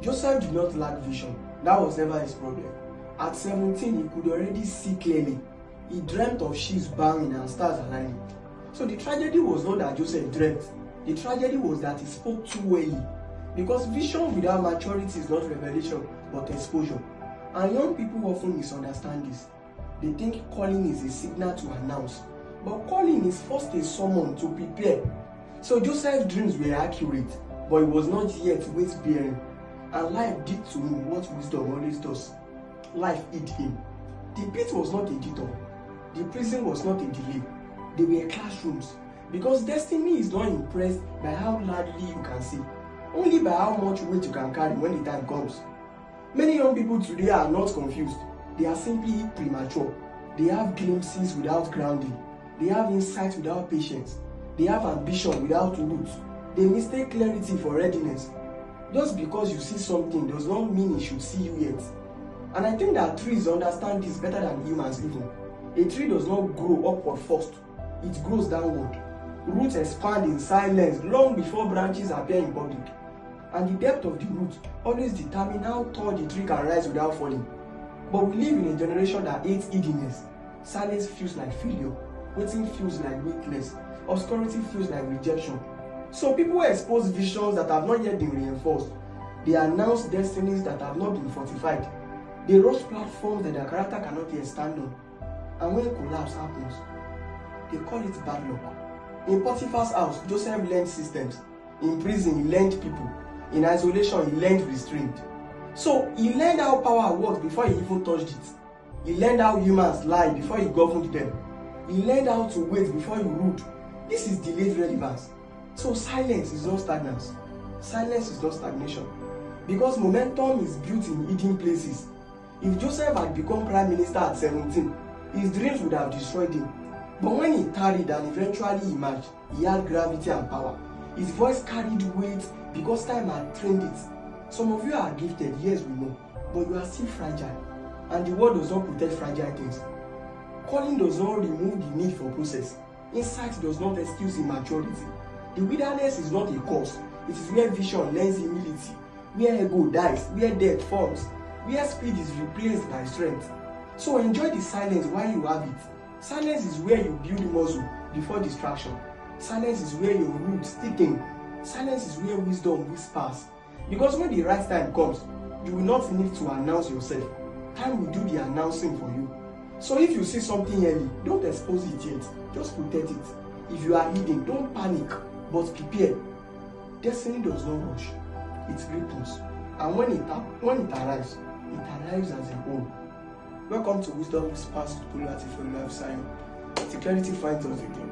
Joseph did not lack vision. That was never his problem. At 17, he could already see clearly. He dreamt of ships bowing and stars aligning. So the tragedy was not that Joseph dreamt. The tragedy was that he spoke too early. Because vision without maturity is not revelation, but exposure. And young people often misunderstand this. They think calling is a signal to announce. But calling is first a summon to prepare. So Joseph's dreams were accurate, but he was not yet weight-bearing. And life did to him what wisdom always does. Life hid him. The pit was not a detour. The prison was not a delay. They were classrooms. Because destiny is not impressed by how loudly you can see, only by how much weight you can carry when the time comes. Many young people today are not confused. They are simply premature. They have glimpses without grounding. They have insight without patience. They have ambition without roots. They mistake clarity for readiness. Just because you see something does not mean it should see you yet. And I think that trees understand this better than humans even. A tree does not grow upward first. It grows downward. Roots expand in silence long before branches appear in public. And the depth of the root always determines how tall the tree can rise without falling. But we live in a generation that hates hiddenness. Silence feels like failure. Waiting feels like weakness. Obscurity feels like rejection. So people expose visions that have not yet been reinforced. They announce destinies that have not been fortified. They rush platforms that their character cannot yet stand on. And when collapse happens, they call it bad luck. In Potiphar's house, Joseph learned systems. In prison, he learned people. In isolation, he learned restraint. So he learned how power works before he even touched it. He learned how humans lie before he governed them. He learned how to wait before he ruled. This is delayed relevance. So silence is not stagnance. Silence is not stagnation. Because momentum is built in hidden places. If Joseph had become prime minister at 17, his dreams would have destroyed him. But when he tarried and eventually emerged, he had gravity and power. His voice carried weight because time had trained it. Some of you are gifted, yes we know, but you are still fragile. And the world does not protect fragile things. Calling does not remove the need for process. Insight does not excuse immaturity. The wilderness is not a curse. It is where vision learns humility, where ego dies, where death forms, where speed is replaced by strength. So enjoy the silence while you have it. Silence is where you build muscle before distraction. Silence is where your roots thicken. Silence is where wisdom whispers. Because when the right time comes, you will not need to announce yourself. Time will do the announcing for you. So if you see something early, don't expose it yet. Just protect it. If you are hidden, don't panic, but prepare. Destiny does not rush. It ripples. And when it arrives as a whole. Welcome to Wisdom Whispers with Polarity for Life Science. Security finds us again.